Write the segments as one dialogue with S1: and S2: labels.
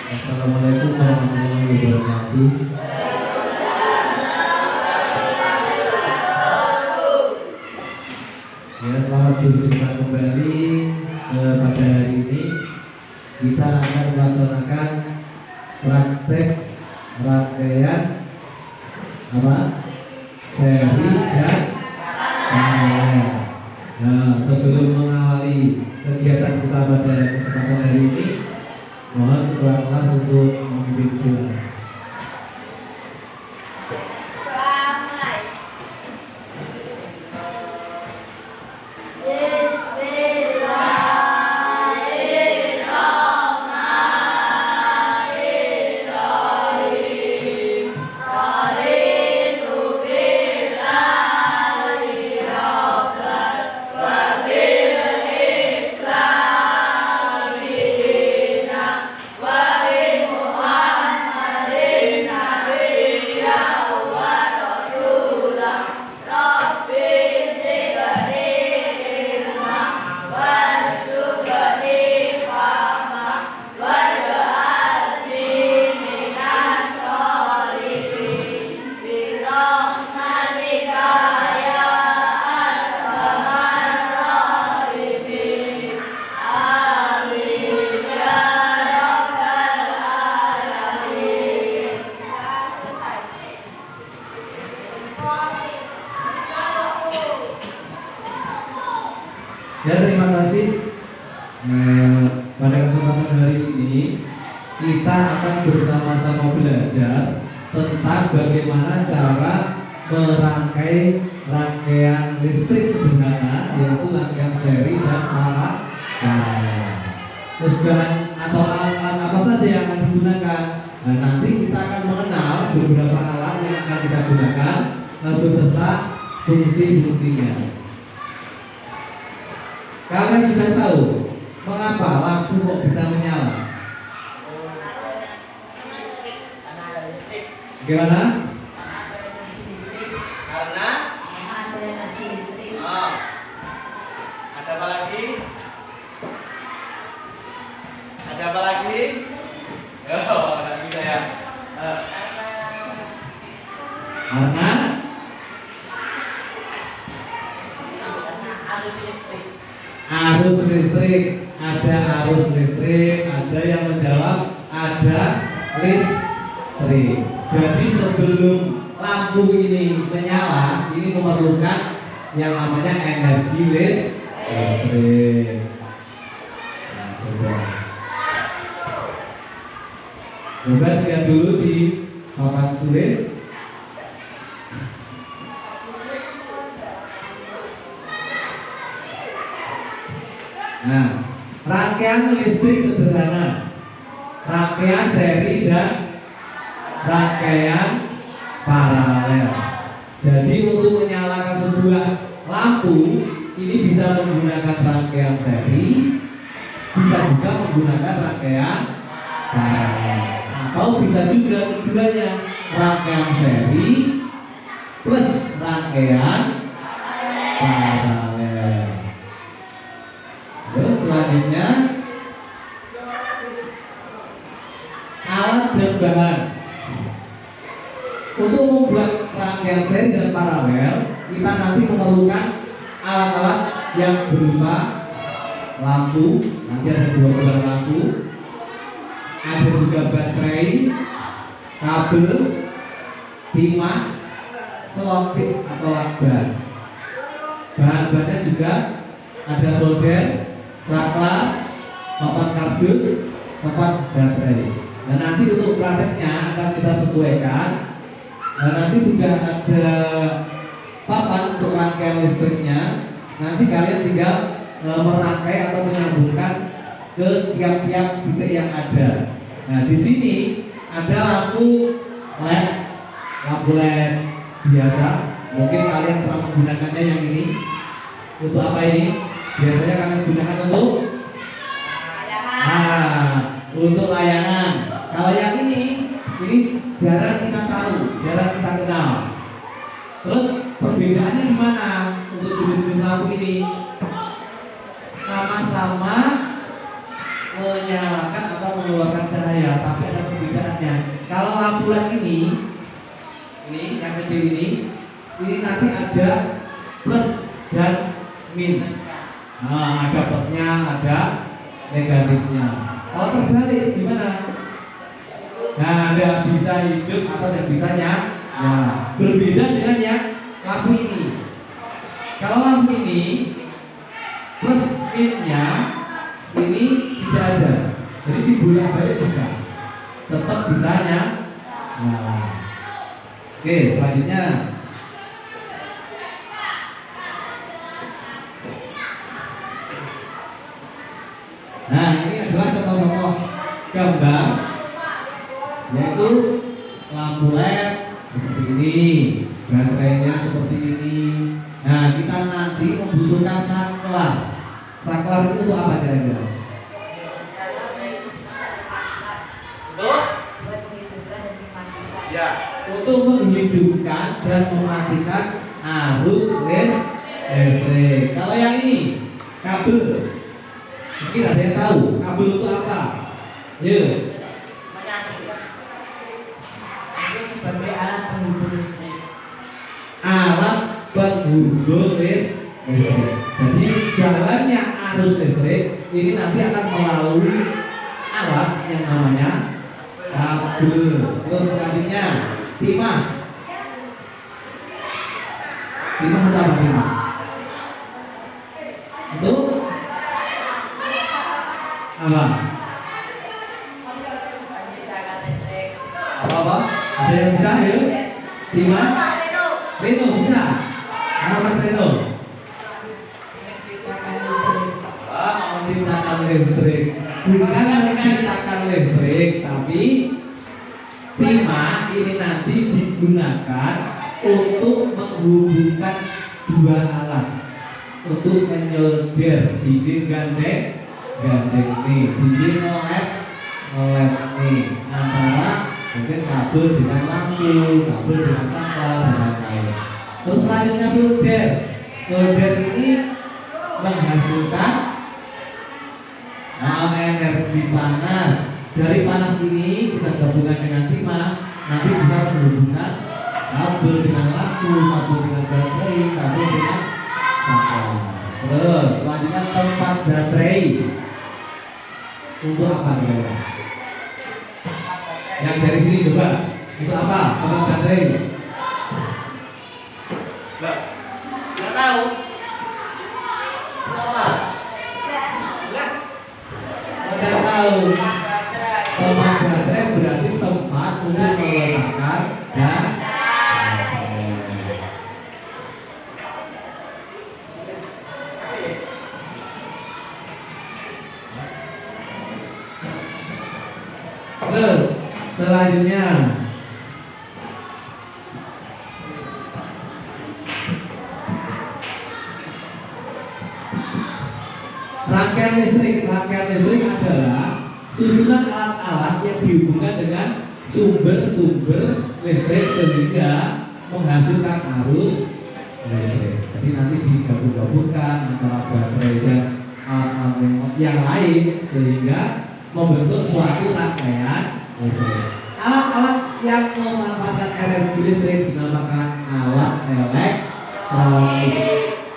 S1: Assalamualaikum warahmatullahi wabarakatuh. Ya, selamat berjumpa kembali pada hari ini. Kita akan melaksanakan praktek rangkaian seri dan paralel. Nah, sebelum mengawali kegiatan kita pada kesempatan hari ini, mohon ketua kelas untuk memimpin doa. Ya, terima kasih. Pada kesempatan hari ini kita akan bersama-sama belajar tentang bagaimana cara merangkai rangkaian listrik sederhana, yaitu rangkaian seri dan paralel. Terus bahan atau alat-alat apa saja yang akan digunakan. Nah, nanti kita akan mengenal beberapa alat yang akan kita gunakan beserta fungsi-fungsinya. Kalian sudah tahu mengapa lampu kok bisa menyala? Gimana?
S2: Karena ada apa lagi? Ada apa lagi? Oh, tidak bisa ya.
S1: Karena arus listrik, ada arus listrik, ada yang menjawab ada listrik. Jadi sebelum lampu ini menyala, ini memerlukan yang namanya energi listrik. Coba lihat dulu di papan tulis. Nah, rangkaian listrik sederhana, rangkaian seri dan rangkaian paralel. Jadi untuk menyalakan sebuah lampu ini bisa menggunakan rangkaian seri, bisa juga menggunakan rangkaian paralel, atau bisa juga keduanya, rangkaian seri plus rangkaian paralel. Terus selanjutnya alat dan bahan. Untuk membuat rangkaian seri dan paralel, kita nanti memerlukan alat-alat yang berupa lampu, nanti ada 2 buah lampu, ada juga baterai, kabel, timah, selotip atau lakban. Bahan-bahannya juga ada solder, saklar, papan kardus, papan baterai. Nah, nanti untuk prakteknya akan kita sesuaikan. Nah, nanti sudah ada papan untuk rangkaian listriknya. Nanti kalian tinggal merangkai atau menyambungkan ke tiap-tiap titik yang ada. Nah, di sini ada lampu LED biasa. Mungkin kalian pernah menggunakannya yang ini. Untuk apa ini? Biasanya kalian gunakan untuk layangan. Kalau yang ini jarang kita tahu, jarang kita kenal. Terus perbedaannya gimana untuk jenis lampu ini? Sama-sama menyalakan atau mengeluarkan cahaya, tapi ada perbedaannya. Kalau lampu LED ini yang kecil ini nanti ada plus dan minus. Nah, ada plusnya, ada negatifnya. Kalau terbalik gimana? Nah, ada bisa hidup atau tidak bisanya. Nah, berbeda dengan yang lampu ini. Kalau lampu ini plus minusnya ini tidak ada, jadi dibolak-balik bisa, tetap bisanya. Nah, oke, selanjutnya. Nah, ini adalah contoh-contoh gambar, yaitu lampu LED seperti ini, baterainya seperti ini. Nah, kita nanti membutuhkan saklar. Saklar itu untuk apa kira-kira?
S2: Ya,
S1: untuk menghidupkan dan mematikan arus listrik. Kalau yang ini kabel, mungkin ada yang tahu kabel itu apa? Yuk.
S3: Sebagai alat penghubung listrik.
S1: Alat penghubung listrik. Jadi jalannya arus listrik ini nanti akan melalui alat yang namanya kabel. Terus selanjutnya timah. Timah itu apa timah? Itu apa? Apa? Ada yang bisa yuk? Timah? Reno bisa? Apa Mas Reno? Menciptakan listrik. Bukan menciptakan listrik, tapi timah ini nanti digunakan untuk menghubungkan dua alat, untuk menyolder dinding gandeng nih, dinding LED nih, antara mungkin kabel dengan lampu, kabel dengan saklar dan lain-lain. Terus selanjutnya solder. Solder ini menghasilkan energi panas. Dari panas ini kita gabungkan dengan timah, nanti bisa menghubungkan kabel dengan lampu, kabel dengan baterai, kabel dengan saklar. Terus selanjutnya tempat baterai. Untuk apa kira-kira? Yang dari sini coba, untuk apa tempat baterai?
S2: Nggak tahu.
S1: Untuk apa? Nggak tahu. Tempat baterai berarti tempat untuk meletakkan dan terus selanjutnya rangkaian listrik adalah susunan alat-alat yang dihubungkan dengan sumber-sumber listrik sehingga menghasilkan arus listrik. Jadi nanti digabung-gabungkan antara baterai dan alat-alat yang lain sehingga membentuk suatu rangkaian listrik. Alat-alat yang memanfaatkan energi listrik dinamakan alat elektronik.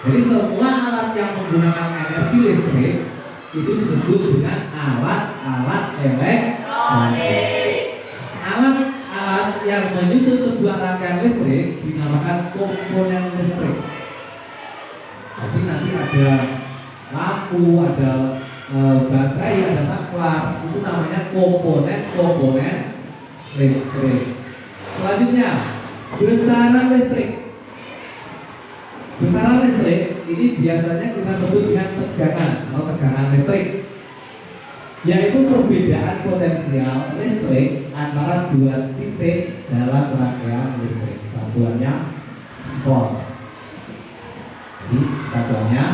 S1: Jadi semua alat yang menggunakan energi listrik itu disebut dengan alat-alat elektronik. Alat-alat yang menyusun sebuah rangkaian listrik dinamakan komponen listrik. Jadi nanti ada lampu, ada baterai, ada saklar, itu namanya komponen listrik. Selanjutnya besaran listrik. Besaran listrik ini biasanya kita sebut dengan tegangan atau tegangan listrik, yaitu perbedaan potensial listrik antara dua titik dalam rangkaian listrik. Satuannya volt. Jadi satuannya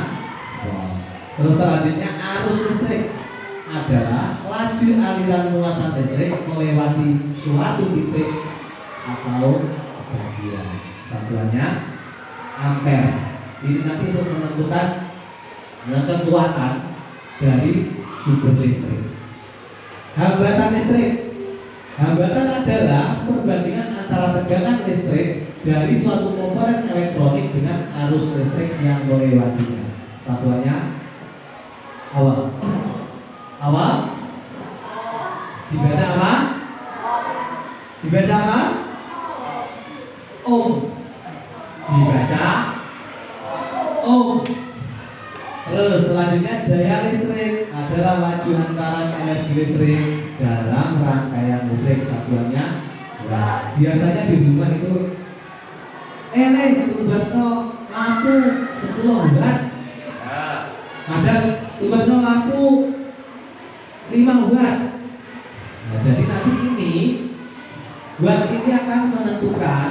S1: volt. Terus selanjutnya arus listrik adalah laju aliran muatan listrik melewati suatu titik atau bagian. Satuannya ampere. Ini nanti untuk menentukan kekuatan dari sumber listrik. Hambatan listrik. Hambatan adalah perbandingan antara tegangan listrik dari suatu komponen elektronik dengan arus listrik yang melewatinya. Satuannya apa? Apa? Dibaca apa? Dibaca apa? Ohm. Dibaca ohm. Terus selanjutnya daya listrik adalah laju antara energi listrik dalam rangkaian listrik. Satuannya watt. Biasanya di rumah itu tugasno lampu 10 watt. Ada tugasno lampu 5 watt. Nah, jadi nanti ini watt ini akan menentukan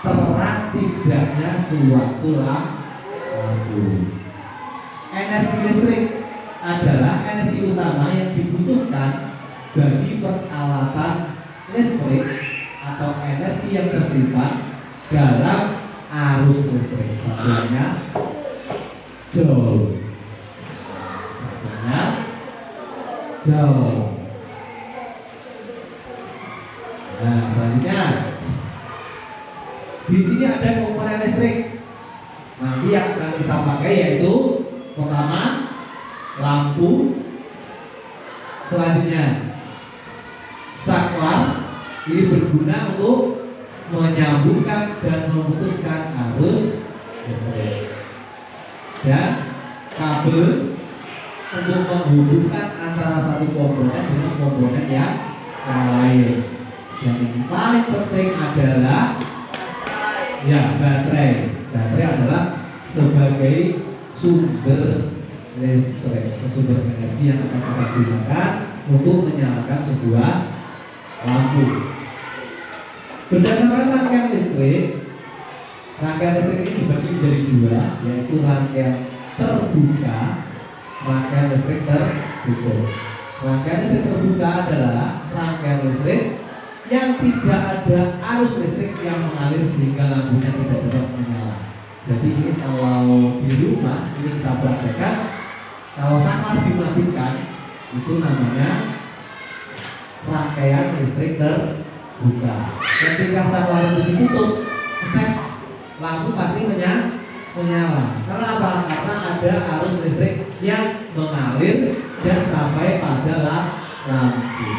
S1: terang tidaknya suatu lampu. Energi listrik adalah energi utama yang dibutuhkan bagi peralatan listrik atau energi yang tersimpan dalam arus listrik. Satuannya joule. Satuannya joule. Nah, selanjutnya di sini ada komponen listrik. Nanti yang akan kita pakai yaitu pertama lampu, selanjutnya saklar. Ini berguna untuk menyambungkan dan memutuskan arus listrik, dan kabel untuk menghubungkan antara satu komponen dengan komponen yang lain. Dan yang paling penting adalah baterai. Baterai adalah sebagai sumber listrik, sumber energi yang akan kita gunakan untuk menyalakan sebuah lampu. Berdasarkan rangkaian listrik ini dibagi menjadi dua, yaitu rangkaian terbuka, rangkaian listrik tertutup. Rangkaian listrik terbuka adalah rangkaian listrik yang tidak ada arus listrik yang mengalir sehingga lampunya tidak dapat menyala. Jadi ini kalau di rumah ini kita praktekkan, kalau saklar dimatikan itu namanya rangkaian listrik terbuka. Ketika saklar itu ditutup, lampu pasti menyala. Karena apa? Karena ada arus listrik yang mengalir dan sampai pada lampu.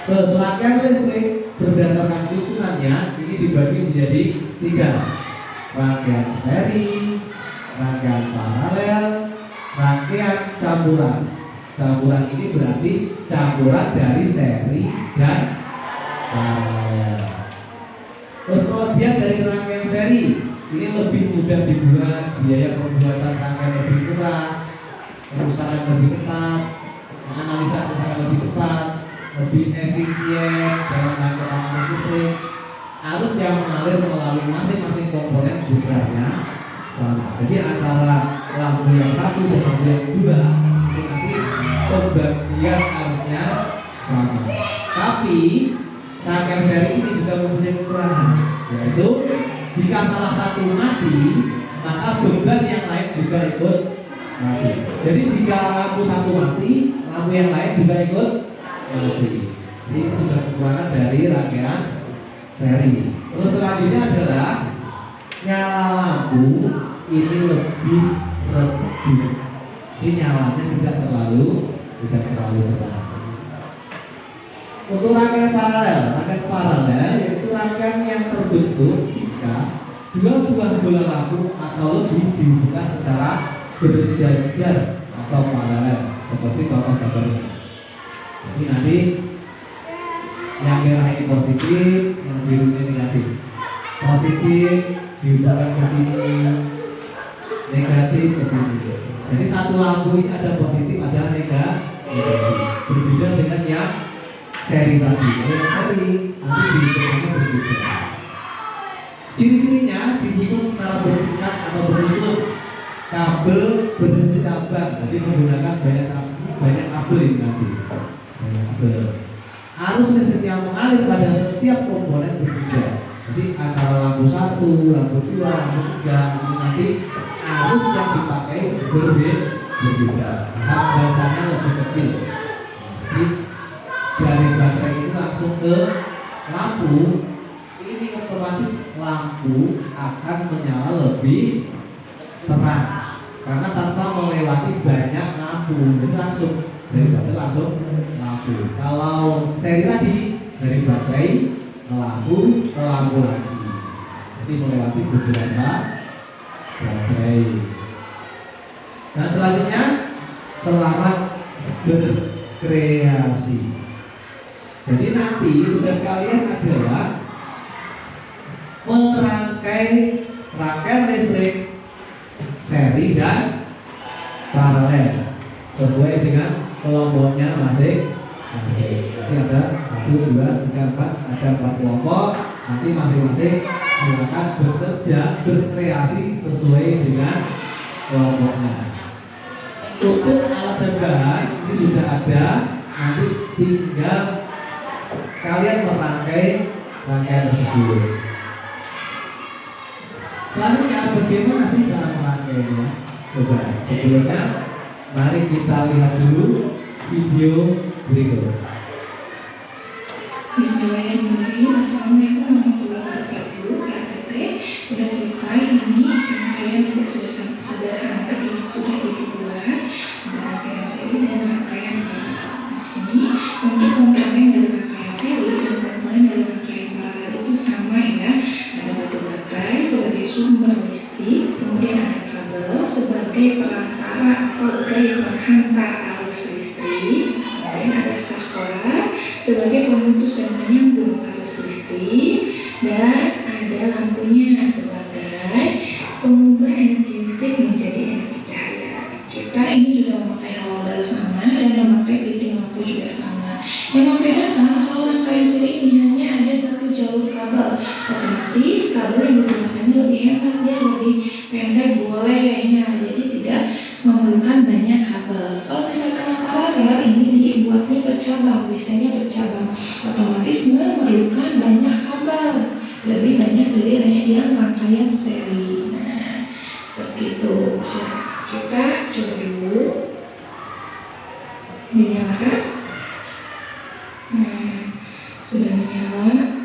S1: Terus rangkaian listrik berdasarkan susunannya ini dibagi menjadi 3: rangkaian seri, rangkaian paralel, rangkaian campuran. Campuran ini berarti campuran dari seri dan paralel. Terus kelebihan dari rangkaian seri ini lebih mudah dibuat, biaya pembuatan rangkaian lebih murah, kerusakan lebih cepat, menganalisa kerusakan lebih cepat, lebih efisien dalam rangkaian arus listrik. Arus yang mengalir melalui masing-masing komponen besarnya sama. Jadi antara lampu yang satu dan lampu yang dua itu nanti pembagian arusnya sama. Tapi rangkaian seri ini juga mempunyai kekurangan, yaitu jika salah satu mati maka beban yang lain juga ikut mati. Jadi jika lampu satu mati, lampu yang lain juga ikut mati. Ini sudah kekurangan dari rangkaian seri. Terus selanjutnya adalah nyala lampu ini lebih redup. Ini nyalanya tidak terlalu terang. Untuk rangkaian paralel yaitu rangkaian yang terbentuk jika dua buah bola lampu atau lebih dihubungkan secara berjajar atau paralel, seperti contoh gambar ini. Jadi nanti yang merah ini positif, yang biru ini negatif. Positif dihubungkan ke sini, negatif ke sini. Jadi satu lampu ini ada positif, ada negatif. Berbeda dengan yang seri tadi. Yang seri nanti dihubungannya berbeda. Ciri-cirinya disusun secara bertingkat atau berunsur, kabel bercabang, jadi menggunakan banyak kabel ini nanti. Banyak kabel. Arus listrik yang mengalir pada setiap komponen berbeda. Jadi antara lampu 1, lampu 2, lampu 3 itu nanti arus yang dipakai berbeda. Hambatannya lebih kecil. Jadi dari baterai itu langsung ke lampu, ini otomatis lampu akan menyala lebih terang karena tanpa melewati banyak lampu. Jadi langsung dari baterai langsung lampu. Kalau seri tadi dari baterai ke lampu lagi. Jadi melewati beberapa baterai. Dan selanjutnya selamat berkreasi. Jadi nanti tugas kalian adalah merangkai rangkaian listrik seri dan paralel sesuai dengan kelompoknya masing-masing. Nanti ada 1, 2, 3, 4, ada 4 kelompok. Nanti masing-masing silakan bekerja berkreasi sesuai dengan kelompoknya. Untuk alat dan bahan ini sudah ada, nanti tinggal kalian merangkai rangkaian tersebut. Selanjutnya bagaimana sih cara merangkainya? Coba sebelumnya mari kita lihat dulu video berikut.
S4: Bismillahirrahmanirrahim. Assalamualaikum warahmatullahi wabarakatuh. KRT sudah selesai. Ini rangkaian sederhana yang sudah dibuat, rangkaian seri dan rangkaian paralel. Di sini untuk komponen dari rangkaian seri dan komponen dari rangkaian paralel itu sama ya. Ada batu baterai sebagai sumber listrik, kemudian ada kabel sebagai perantara atau gaya penghantar arus listrik, kemudian ada saklar sebagai pemutus dan penyambung arus listrik, dan ada lampunya sebagai pengubah energi listrik menjadi energi cahaya. Kita ini juga memakai holder sama dan memakai titik lampu juga sama. Yang membedakan kalau rangkaian seri ini hanya ada satu jalur kabel, otomatis kabel yang digunakannya lebih hemat, dia lebih pendek bolehnya, jadi tidak memerlukan banyak kabel. Kalau misalkan yang paralel ini dibuatnya bercabang, desainnya bercabang, otomatis memerlukan banyak kabel, lebih banyak dari yang rangkaian seri. Nah, seperti itu. Kita coba dulu dinyalakan. Sudah menyala.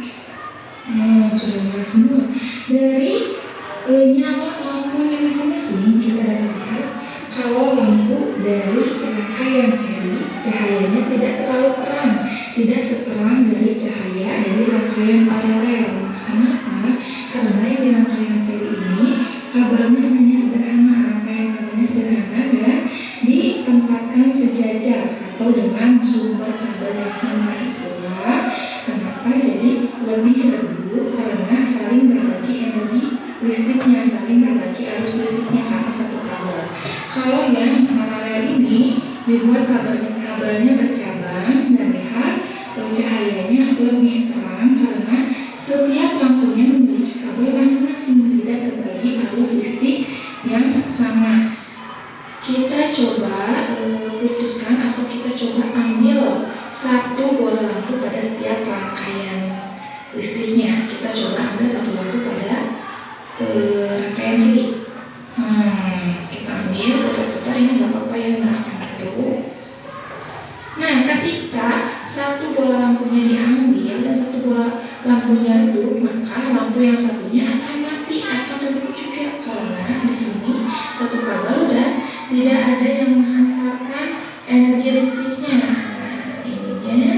S4: Sudah menyala semua. Dari nyala lampunya masing-masing kita dapat lihat kalau lampu dari rangkaian seri cahayanya tidak terlalu terang, tidak seterang dari cahaya dari rangkaian paralel. Kenapa? Karena yang di rangkaian seri ini kabelnya hanya sederhana, rangkaian kabelnya sederhana dan ditempatkan sejajar atau dengan sumber kabel yang sama. Itulah kenapa jadi lebih redup, karena saling berbagi energi listriknya, saling berbagi arus listriknya karena satu kabel. Kalau yang paralel ini dibuat kabelnya bercabang dan lihat cahayanya lebih terang karena setiap lampunya memiliki kabel masing-masing, tidak berbagi arus listrik yang sama. Kita coba putuskan atau kita coba ambil satu bola lampu pada setiap rangkaian listriknya. Kita coba ambil satu lampu pada rangkaian seri. Kita ambil putar-putar, ini nggak apa-apa ya, nggak akan itu. Nah, ketika satu bola lampunya diambil dan satu bola lampunya redup, maka lampu yang satunya akan mati, akan redup juga karena di sini satu kabel dan tidak ada yang menghantarkan energi listriknya. Nah, ininya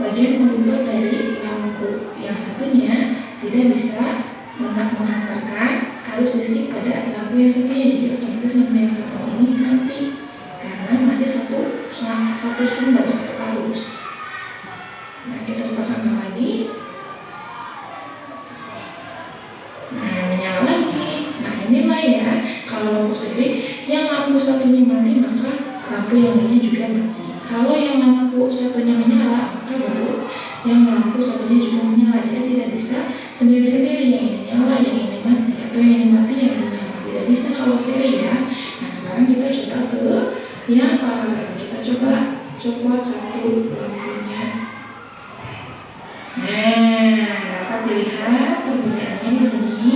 S4: bagian penutup dari lampu yang satunya tidak bisa menghantarkan arus listrik pada lampu yang satunya, jadi otomatis lampu yang satu ini mati karena masih satu sumber, satu arus. Nah, kita pasangkan lagi. Nah, nyala lagi. Nah, inilah ya kalau lampu seri, yang lampu satunya mati maka lampu yang lainnya juga mati. Kalau yang lampu satunya menyala maka baru yang lampu satunya juga menyala. Jadi tidak bisa sendiri-sendiri, yang ini nyala, yang ini mati, atau yang ini mati, yang ini nyala. Tidak bisa kalau seri ya. Nah, sekarang kita coba ke yang paralel. Kita coba copot satu lampunya. Nah, dapat dilihat perbedaannya di sini.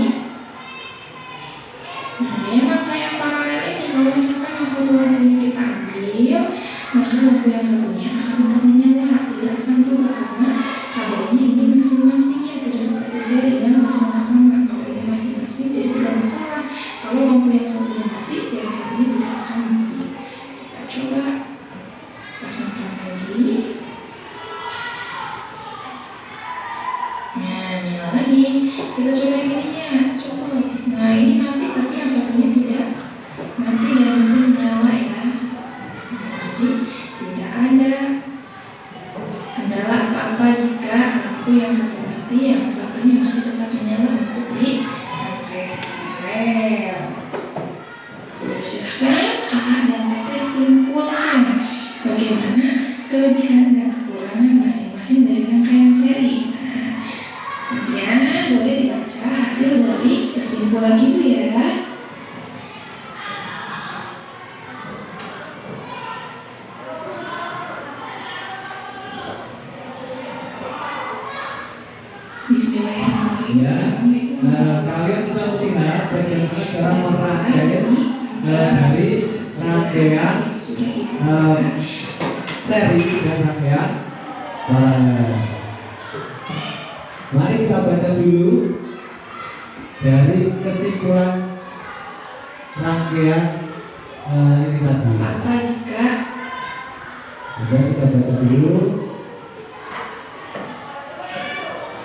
S4: Nah, yang rangkaian paralel ini kalau misalkan yang satu lampunya kita ambil, maka lampu yang satunya akan tetap menyala, tidak akan berubah karena kabelnya ini masing-masingnya tidak seperti seri yang bersama-sama. Kalau ini masing-masing jadi tidak masalah. Kalau lampu yang satunya mati, yang satunya tidak akan mati. Kita coba pasangkan lagi. Nah, nyala lagi. Kita coba yang ininya, coba. Nah, ini mati tapi yang satunya tidak mati dan masih menyala ya. Nah, jadi tidak ada kendala apa-apa jika lampu yang satu mati, yang satunya masih tetap menyala untuk di rangkaian paralel. Silahkan AA dan Tete simpulkan bagaimana kelebihan dan kekurangan masing-masing dari rangkaian seri. Nah, kemudian boleh dibaca hasil dari kesimpulan ibu ya. Bismillahirrahmanirrahim.
S1: Ya, kalian sudah melihat bagaimana cara merangkai dari rangkaian seri dan rangkaian paralel. Mari kita baca dulu dari kesimpulan rangkaian ini tadi.
S4: Apa jika
S1: Coba kita baca dulu.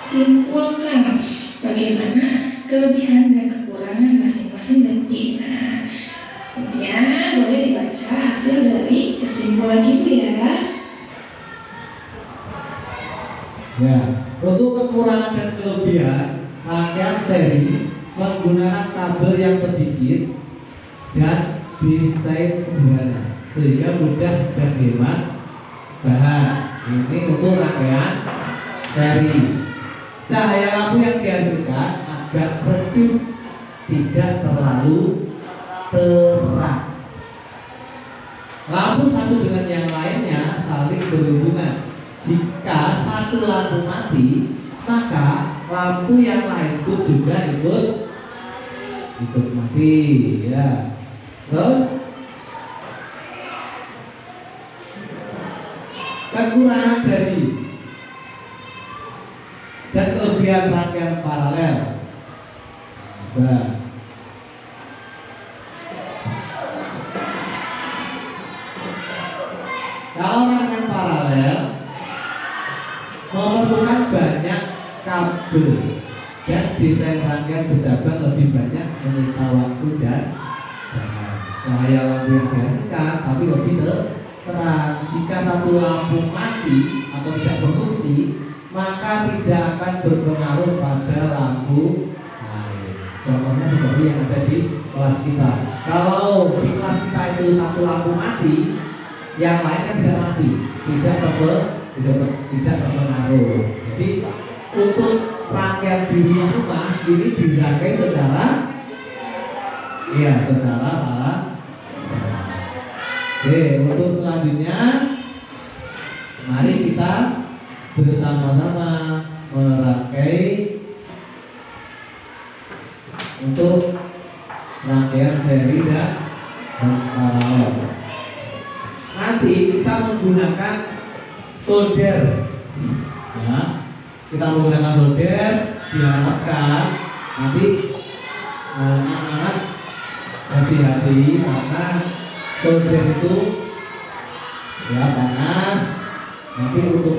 S4: simpulkan bagaimana kelebihan dan kekurangan masing-masing dari nah, kemudian boleh dibaca hasil dari kesimpulan ibu ya.
S1: Ya, untuk kekurangan dan kelebihan rangkaian seri menggunakan kabel yang sedikit dan desain sederhana sehingga mudah berhemat bahan. Ini untuk rangkaian seri. Cahaya lampu yang dihasilkan agak redup, tidak terlalu terang. Lampu satu dengan yang lainnya saling berhubungan. Jika satu lampu mati, maka lampu yang lain pun juga ikut mati. Ya. Terus kekurangan dari dan kelebihan rangkaian paralel. Nah, kalau rangkaian paralel memerlukan banyak kabel dan desain rangkaian bercabang lebih banyak menyita waktu dan cahaya lampu yang dihasilkan tapi lebih terang. Jika satu lampu mati atau tidak berfungsi, maka tidak akan berpengaruh pada lampu lain. Contohnya seperti yang ada di kelas kita. Kalau di kelas kita itu satu lampu mati, yang lain kan tidak mati, tidak berpengaruh. Jadi untuk rangkaian di rumah ini dirangkai secara paralel. Oke, untuk selanjutnya mari kita bersama-sama merangkai untuk rangkaian seri dan paralel. Nanti kita menggunakan solder. Ya, kita menggunakan solder, diharapkan nanti anak-anak hati-hati karena solder itu ya panas. Nanti untuk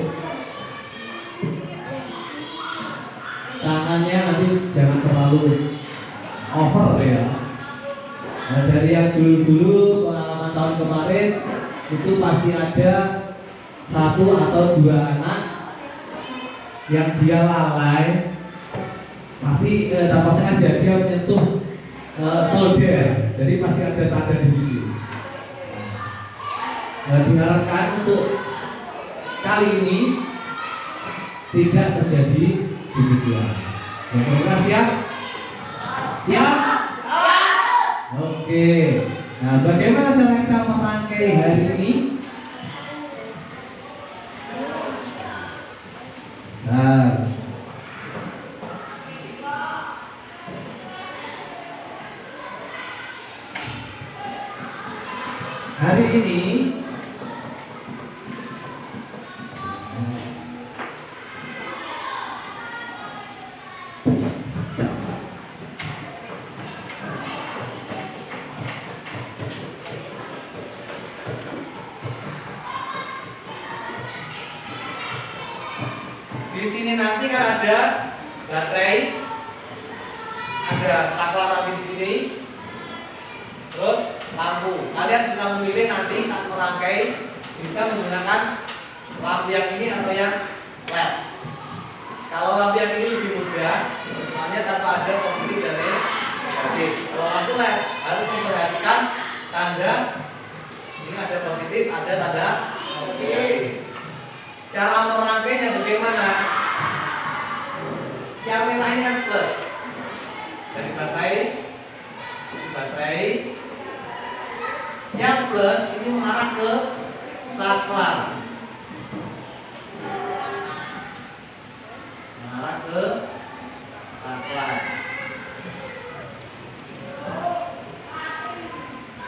S1: tangannya nanti jangan terlalu over ya. Nah, dari yang dulu-dulu pengalaman tahun kemarin itu pasti ada satu atau dua anak yang dia lalai, pasti tanpa sengaja dia menyentuh solder, jadi pasti ada tanda di situ. Diharapkan untuk kali ini tidak terjadi demikian. Kira-kira siap? Siap? Oke. Nah, bagaimana cara kita merangkai hari ini? Nah, hari ini
S2: di sini nanti kan ada baterai, ada saklar nanti di sini, terus lampu. Kalian bisa memilih nanti saat merangkai bisa menggunakan lampu yang ini atau yang LED. Kalau lampu yang ini lebih mudah, soalnya tanpa ada positif dan negatif. Kalau lampu LED harus memperhatikan tanda ini ada positif, ada tanda negatif. Cara merangkainya bagaimana? Yang merah ini kan plus dari baterai. Yang plus ini mengarah ke saklar,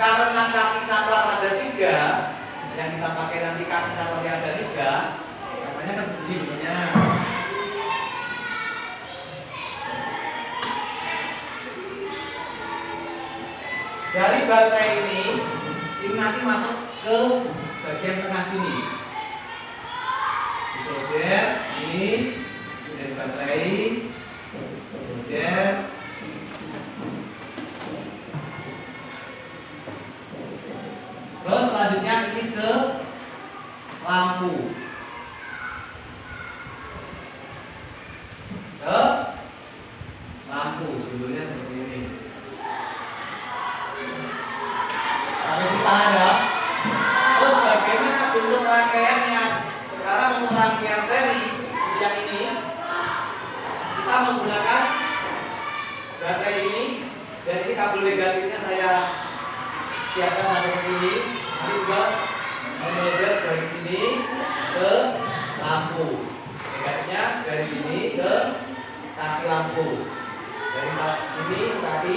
S2: Karena kaki saklar ada 3, yang kita pakai nanti kaki saklar yang ada 3, namanya kan begini bentuknya. Dari baterai ini nanti masuk ke bagian tengah sini. Solder ini dari baterai, solder. Terus selanjutnya ini ke lampu. Simbolnya seperti ini. Sampai di paham ya? Terus bagaimana bentuk rangkaiannya? Sekarang untuk rangkaian seri yang ini kita menggunakan baterai ini, dan ini kabel negatifnya saya siapkan sampai ke sini. Nanti juga menolder dari sini ke lampu. Negatifnya dari sini ke kaki lampu. Dari sini ke kaki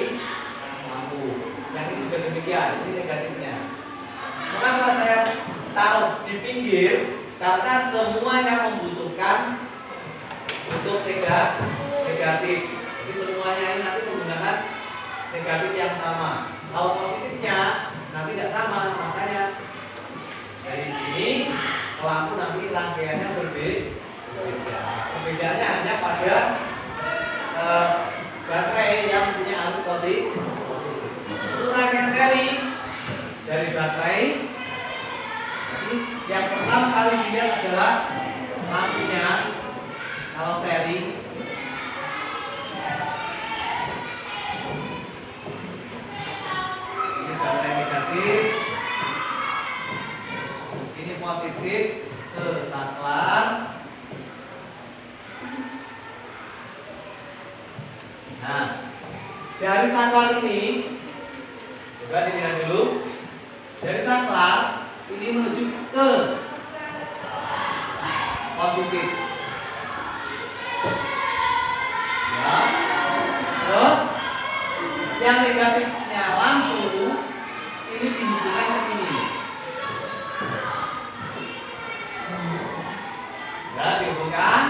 S2: lampu. Yang ini juga demikian. Ini negatifnya. Mengapa saya taruh di pinggir? Karena semuanya membutuhkan untuk negatif. Jadi semuanya ini nanti menggunakan negatif yang sama. Kalau positifnya nanti tidak sama, makanya dari sini ke lampu nanti rangkaiannya berbeda. Perbedaannya hanya pada baterai yang punya arus positif. Untuk rangkaian seri dari baterai, jadi yang pertama kali dilihat adalah lampunya. Kalau seri baterai negatif, ini positif ke saklar. Nah, dari saklar ini juga dilihat dulu. Dari saklar ini menuju ke positif. Ya. Terus yang negatifnya lampu ini dihubungkan ke sini. Ya, dihubungkan.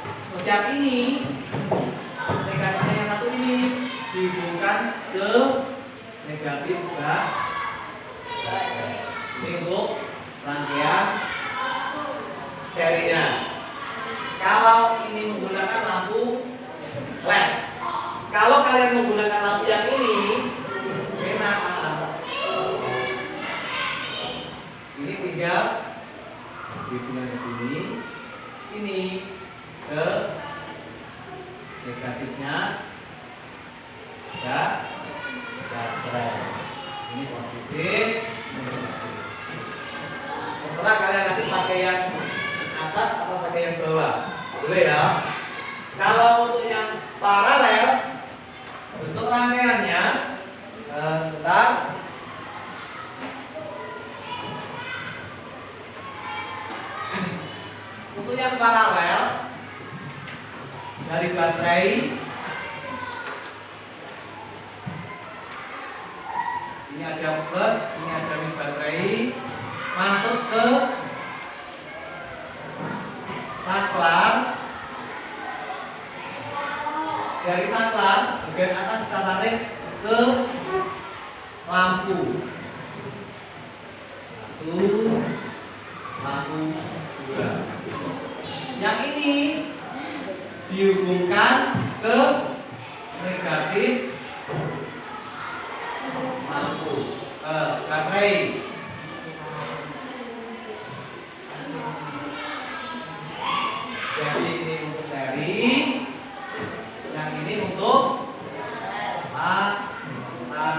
S2: Terus yang ini negatifnya yang satu ini dihubungkan ke negatif ini untuk rangkaian serinya. Kalau ini menggunakan lampu LED, kalau kalian menggunakan lampu yang ini enak. Ini tinggal dihubungkan ke sini, ini ke negatifnya ya, baterai. Ini positif, ini negatif. Terserah kalian nanti pakai yang atas atau pakai yang bawah, boleh ya. Kalau untuk yang paralel, bentuk rangkaiannya sebentar. Untuk yang paralel dari baterai Ini ada plus, ini ada min baterai. Masuk ke saklar. Dari saklar bagian atas kita tarik ke lampu. Satu, lampu dua. Yang ini dihubungkan ke negatif lampu baterai. Jadi ini untuk seri, yang ini untuk paralel.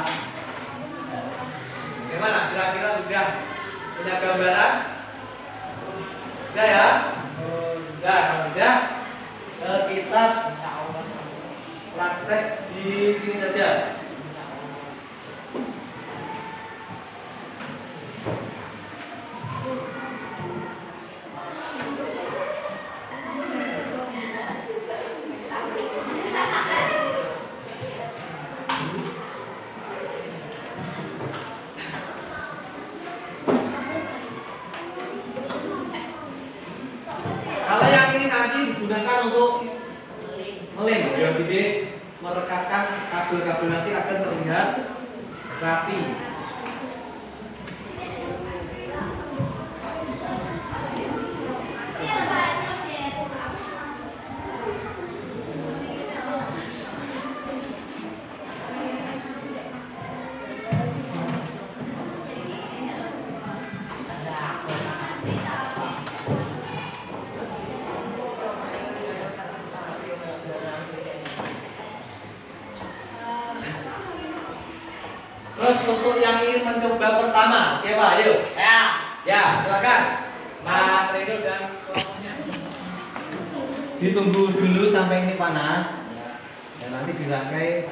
S2: Bagaimana? Kira-kira sudah punya gambaran? Sudah ya? Sudah. Kalau sudah, kita praktek di sini saja. Kalau yang ini nanti digunakan untuk ngelem, ya, jadi merekatkan kabel-kabel nanti akan terlihat rapi. Terus untuk yang ingin mencoba pertama, siapa? Ayo. Ya, silakan. Mas Reno dan kelompoknya. Ditunggu dulu sampai ini panas. Dan nanti dirangkai.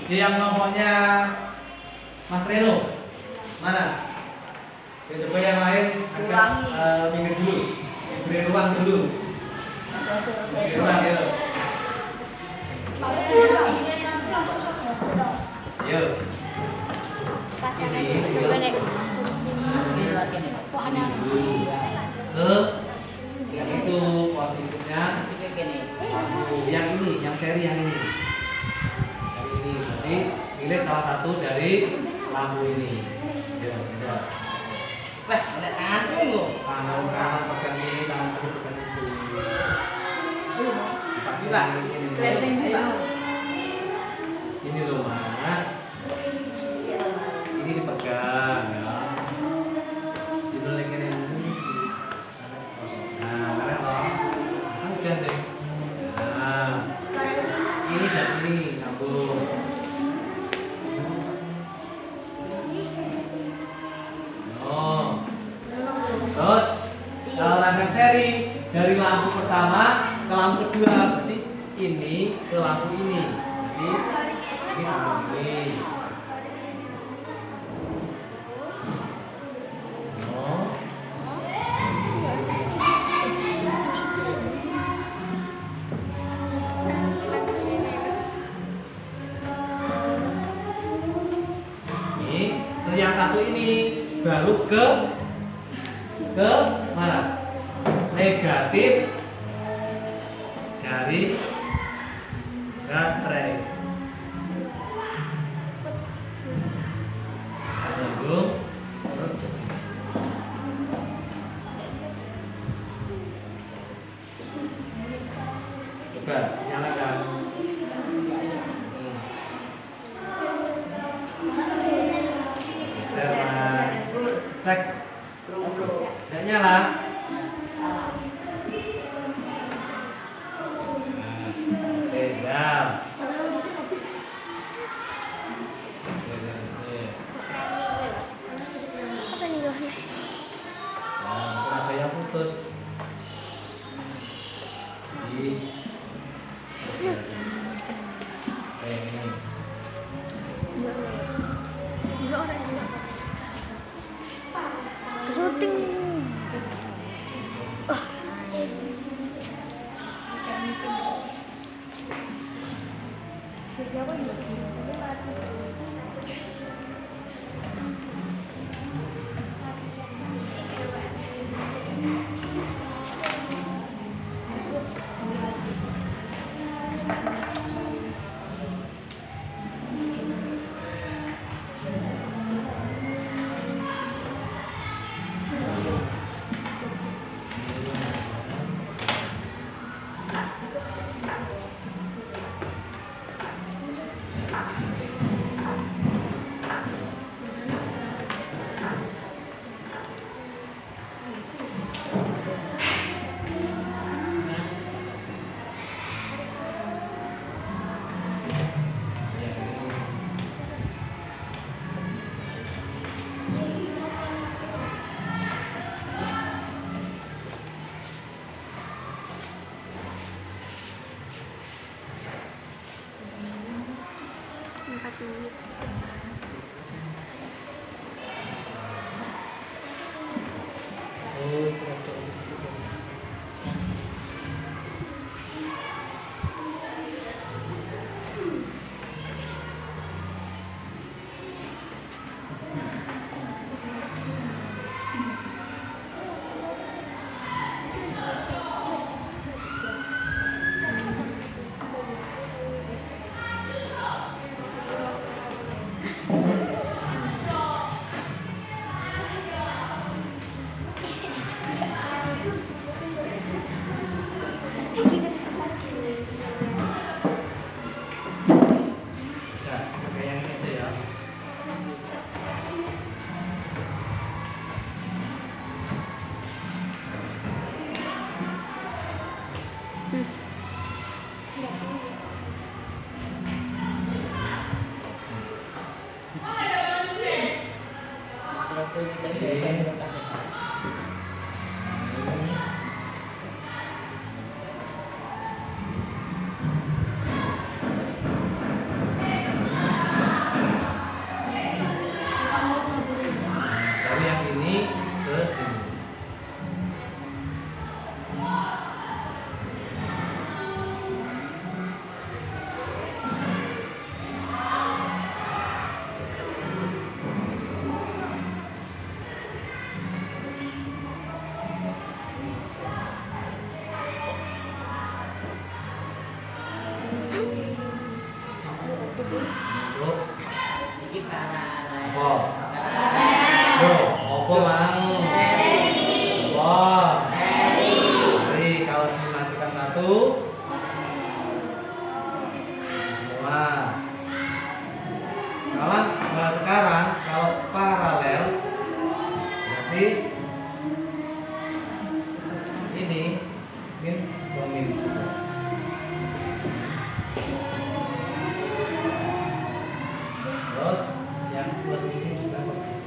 S2: Di yang kelompoknya Mas Reno mana? Ya, coba yang lain agak minggir dulu, beri ruang dulu. Beri ruang ya. Yuk. Ini yang itu posisinya yang ini, yang seri yang ini. Jadi pilih salah satu dari lampu ini. Ya, sudah. Wah, ada tangan lo. Tangan kanan pegang ini, tangan kiri pegang itu. Pasti lah. Sini lo Mas. Ini dipegang ya. Itu lagi ini. Nah, karena loh. Kan sudah deh. Nah, ini dan ini sambung. Terus kalau rangkaian seri dari lampu pertama ke lampu kedua, berarti ini ke lampu ini. Jadi ini sambung ini. Ini ke yang satu ini baru ke mana? Negatif dari baterai. Sambung terus ke sini. Coba nyalakan. Cek. Nggak nyala. Oke, siap. Kenapa yang putus? Ini.
S5: Syuting.
S2: Bisa, pakai yang ini aja ya. Tapi yang ini ke sini. Untuk apa? Opo mang? Bos. Mari kalau dimatikan satu. Semua. Kalau sekarang kalau paralel berarti ini min domin. Terus yang plus ini juga bagus.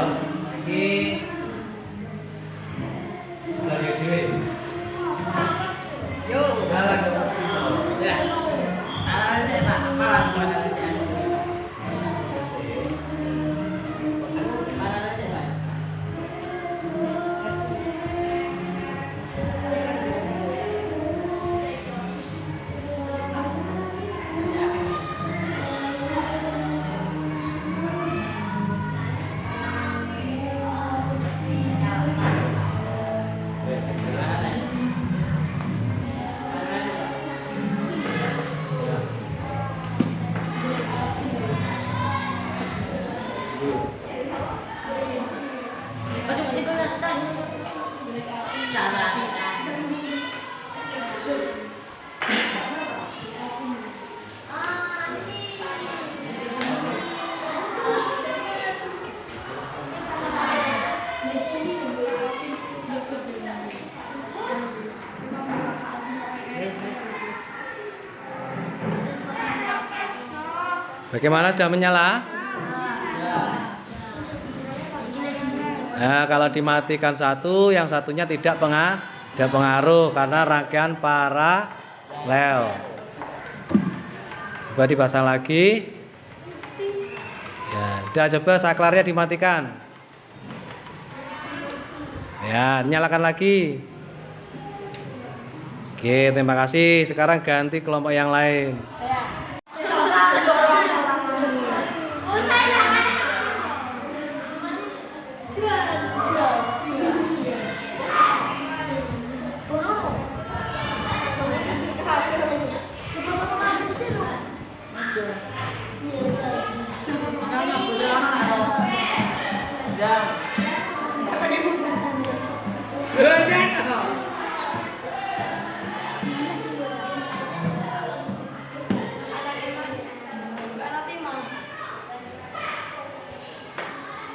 S2: lagi. Dari dewe.
S3: Yo.
S2: Jalan.
S3: Ya. Alah saya Pak, malas banget saya. Mana saya Pak?
S2: Bagaimana, sudah menyala? Nah, kalau dimatikan satu, yang satunya tidak pengaruh karena rangkaian paralel. Coba dipasang lagi. Ya, sudah, coba saklarnya dimatikan. Ya, nyalakan lagi. Oke, terima kasih. Sekarang ganti kelompok yang lain.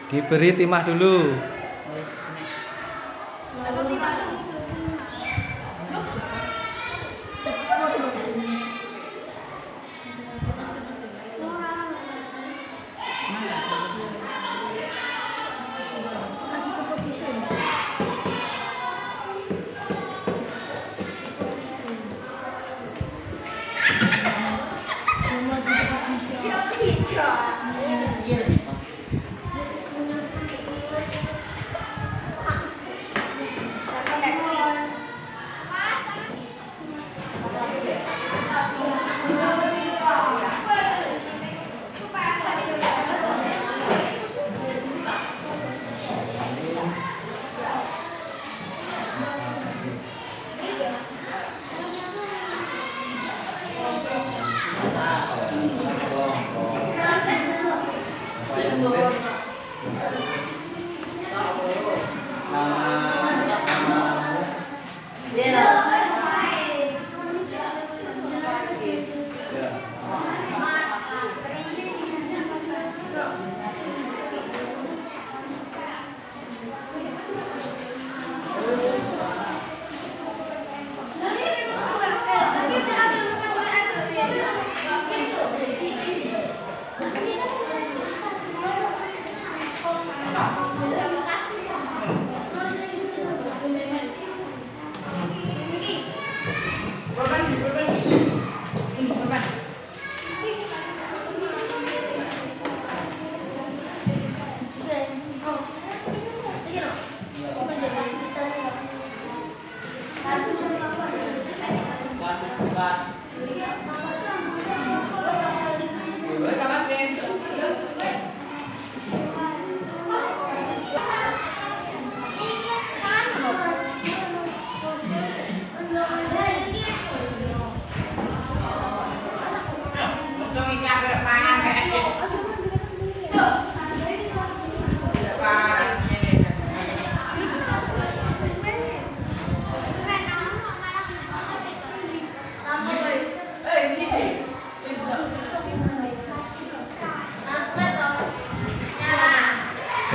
S2: Diberi timah dulu.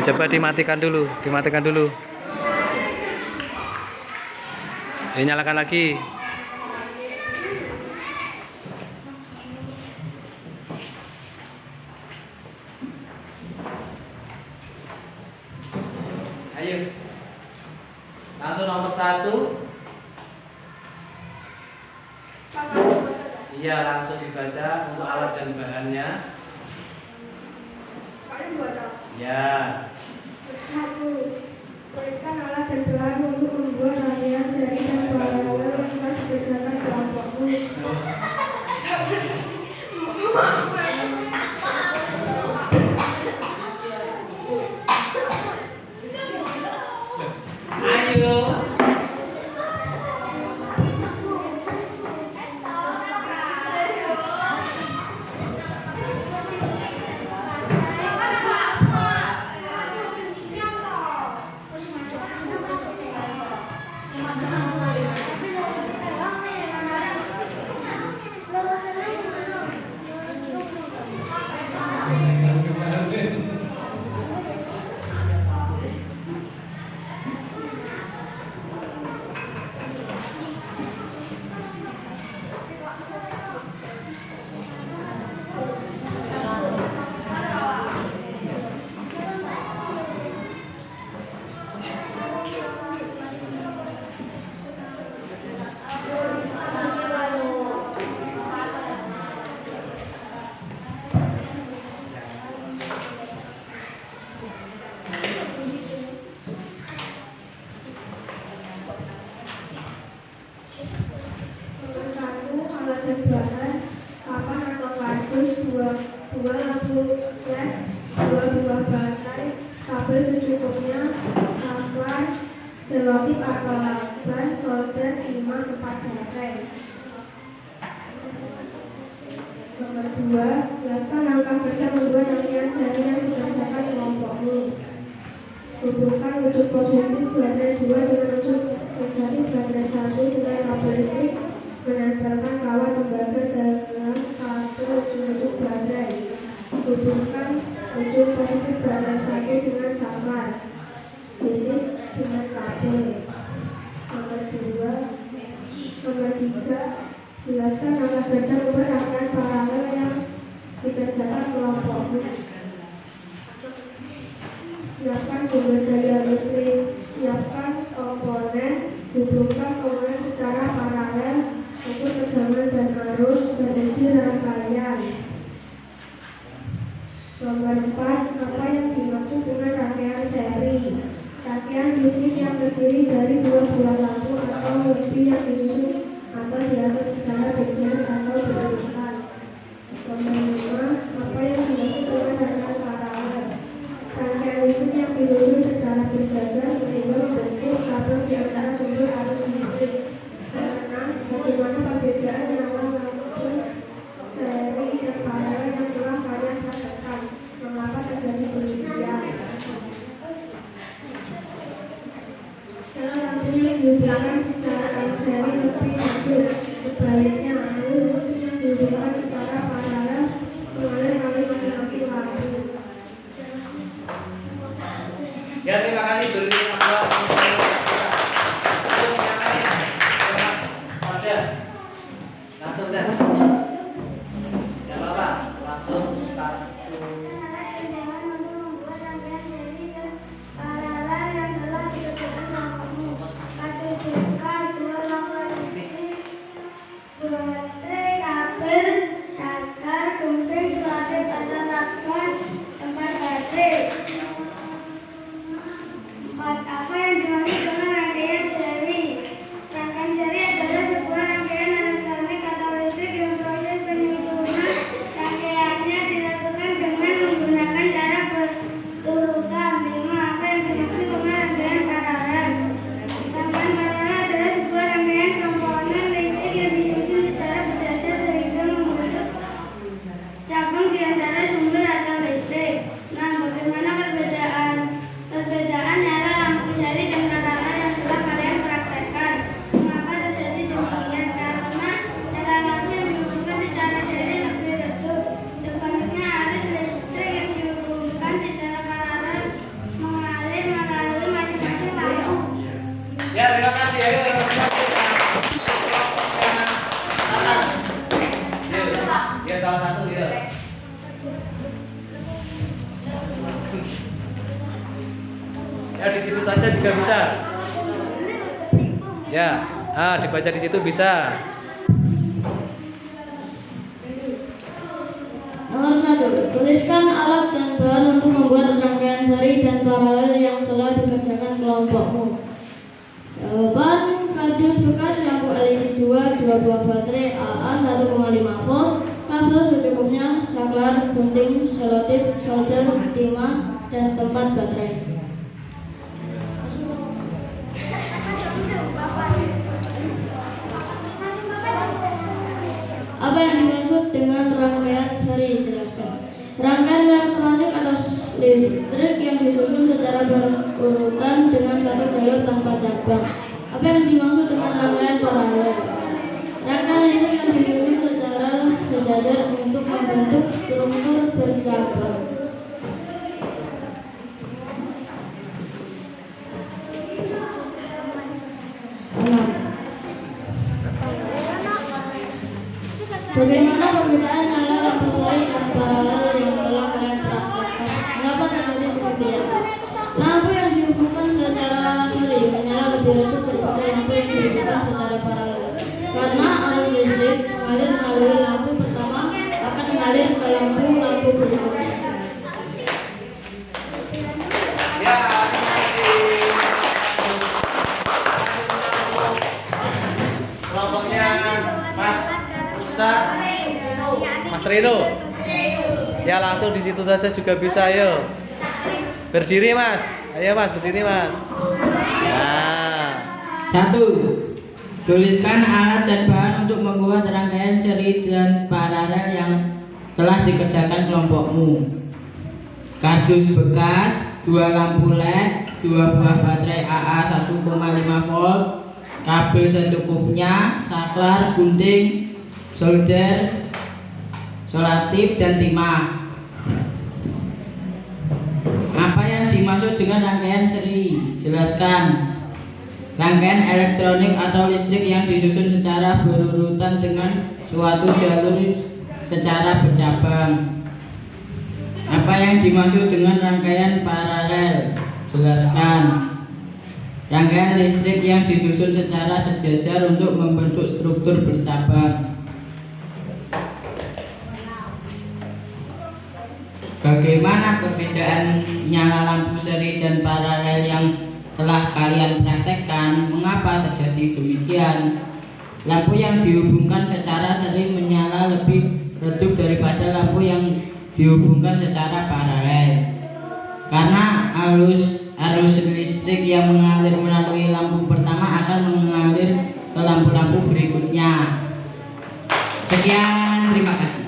S2: Coba dimatikan dulu, nyalakan lagi. Ayo. Langsung nomor 1. Iya, langsung dibaca untuk alat dan bahannya. Ya.
S5: 1. Tuliskan alat dan bahan untuk membuat rangkaian seri dan paralel yang telah dikerjakan kelompokmu.
S2: Ayo. Selotip atau lakban, solder, imam, tempat baterai. Nomor 2, jelaskan langkah kerja membuat rangkaian seri yang dikerjakan kelompokmu. Hubungkan wujud positif baterai 2 dengan wujud negatif baterai 1 dengan kabel listrik, menempelkan kawat tembaga dalam satu wujud baterai. Hubungkan wujud positif baterai 1 dengan saklar listrik dengan kabel. Nomor 3, jelaskan langkah kerja membuat rangkaian paralel yang dikerjakan kelompokmu. Siapkan sumber daya listrik, siapkan komponen, hubungkan komponen secara paralel untuk tegangan dan arus dan uji rangkaian. Nomor 4, apa yang dimaksud dengan rangkaian seri? Rangkaian listrik yang terdiri dari 2 buah lampu atau lebih yang disusun atau diatur secara berjalan atau berurutan. Nomor 5, apa yang dimaksud dengan rangkaian paralel? Rangkaian listrik yang disusun secara berjajar sehingga membentuk kabel di antara sumber arus listrik. Nomor 6, bagaimana perbedaan yang lampu seri dan paralel yang telah kalian praktekkan? Mengapa terjadi demikian? Kalau lampunya dihubungkan secara seri lebih lanjut, sebaliknya arus listrik yang dihubungkan secara paralel mengalir melalui masing-masing lampu. Ya, terima kasih beri aplaus. Langsung dah. Ya apa-apa, langsung 1.
S5: Apa yang dimaksud dengan rangkaian seri? Rangkaian seri adalah sebuah rangkaian elektronik atau listrik yang proses penyusunan rangkaiannya dilakukan dengan menggunakan cara berurutan. 5. Apa yang dimaksud dengan rangkaian paralel? Rangkaian paralel adalah sebuah rangkaian komponen listrik yang disusun secara berjajar sehingga membentuk cabang di antara sumber atau listrik. Nah, bagaimana perbedaan nyala lampu
S2: Ya di situ saja juga bisa. Ya, dibaca di situ bisa.
S6: Nomor 1. Tuliskan alat dan bahan untuk membuat rangkaian seri dan paralel yang telah dikerjakan kelompokmu. Jawaban: kardus bekas, lampu LED 2 buah baterai AA 1,5 volt, kabel secukupnya, saklar, gunting, selotip, solder, timah, dan tempat baterai. Apa yang dimaksud dengan rangkaian seri? Jelaskan. Rangkaian elektronik atau listrik yang disusun secara berurutan dengan satu jalur tanpa cabang. Apa yang dimaksud dengan rangkaian paralel? Rangkaian listrik yang disusun secara sejajar untuk membentuk struktur bercabang. Bagaimana perbedaan nyala lampu seri dan paralel yang telah kalian praktekkan? Mengapa terjadi demikian? Lampu yang dihubungkan secara seri menyala lebih redup daripada lampu yang dihubungkan secara paralel. Karena arus listrik mengalir melalui lampu pertama akan mengalir ke lampu berikutnya.
S2: Ya, kelompoknya Mas Musa, Mas Rino. Ya langsung di situ saja juga bisa, ayo. Berdiri Mas, ayo Mas berdiri Mas. Nah.
S3: 1. Tuliskan alat dan bahan untuk membuat rangkaian seri dan paralel yang telah dikerjakan kelompokmu. Kardus bekas, 2 lampu LED, 2 buah baterai AA 1,5 volt, kabel secukupnya, saklar, gunting, solder, selotip, dan timah. Apa yang dimaksud dengan rangkaian seri? Jelaskan. Rangkaian elektronik atau listrik yang disusun secara berurutan dengan suatu jalur secara bercabang. Apa yang dimaksud dengan rangkaian paralel? Jelaskan. Rangkaian listrik yang disusun secara sejajar untuk membentuk struktur bercabang. Bagaimana perbedaan nyala lampu seri dan paralel yang telah kalian praktekkan? Mengapa terjadi demikian? Lampu yang dihubungkan secara seri menyala lebih redup daripada lampu yang dihubungkan secara paralel. Karena arus listrik yang mengalir melalui lampu pertama akan mengalir ke lampu-lampu berikutnya. Sekian, terima kasih.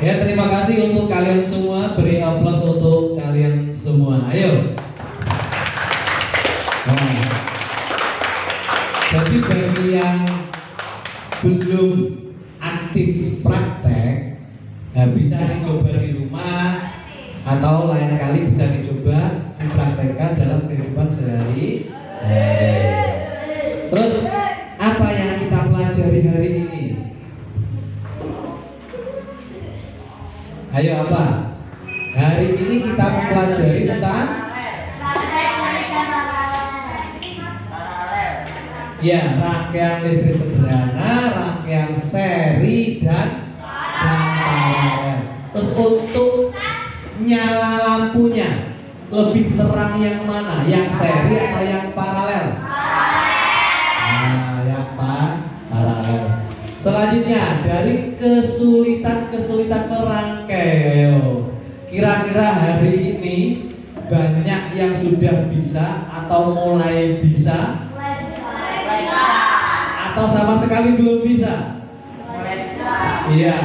S1: Ya, terima kasih untuk kalian semua. Beri aplaus untuk kalian semua. Ayo. Nah, jadi bagi yang belum aktif praktek, bisa dicoba di rumah atau lain kali bisa dicoba dipraktekkan dalam kehidupan sehari-hari. Terus apa yang kita pelajari hari ini? Ayo apa? Hari ini kita mempelajari tentang rangkaian listrik sederhana, rangkaian seri dan paralel. Terus untuk nyala lampunya lebih terang yang mana? Yang seri atau yang paralel? Nah, yang paralel. Selanjutnya dari kesulitan merangkai. Kira-kira hari ini banyak yang sudah bisa atau mulai bisa? Atau sama sekali belum bisa? Iya.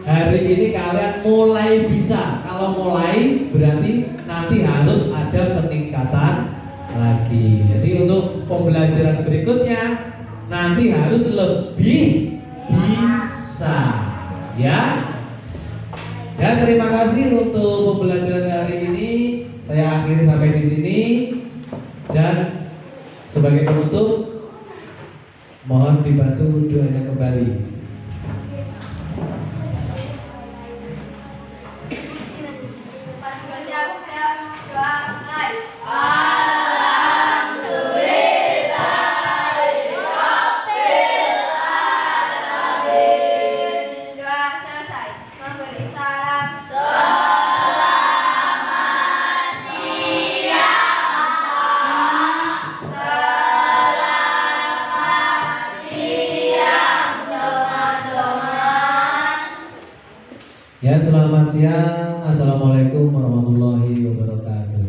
S1: Hari ini kalian mulai bisa. Kalau mulai berarti nanti harus ada peningkatan lagi. Jadi untuk pembelajaran berikutnya nanti harus lebih bisa, ya. Ya, terima kasih untuk pembelajaran hari ini. Saya akhiri sampai di sini dan Sebagai penutup, mohon dibantu doanya kembali. Ya, selamat siang. Assalamualaikum warahmatullahi wabarakatuh.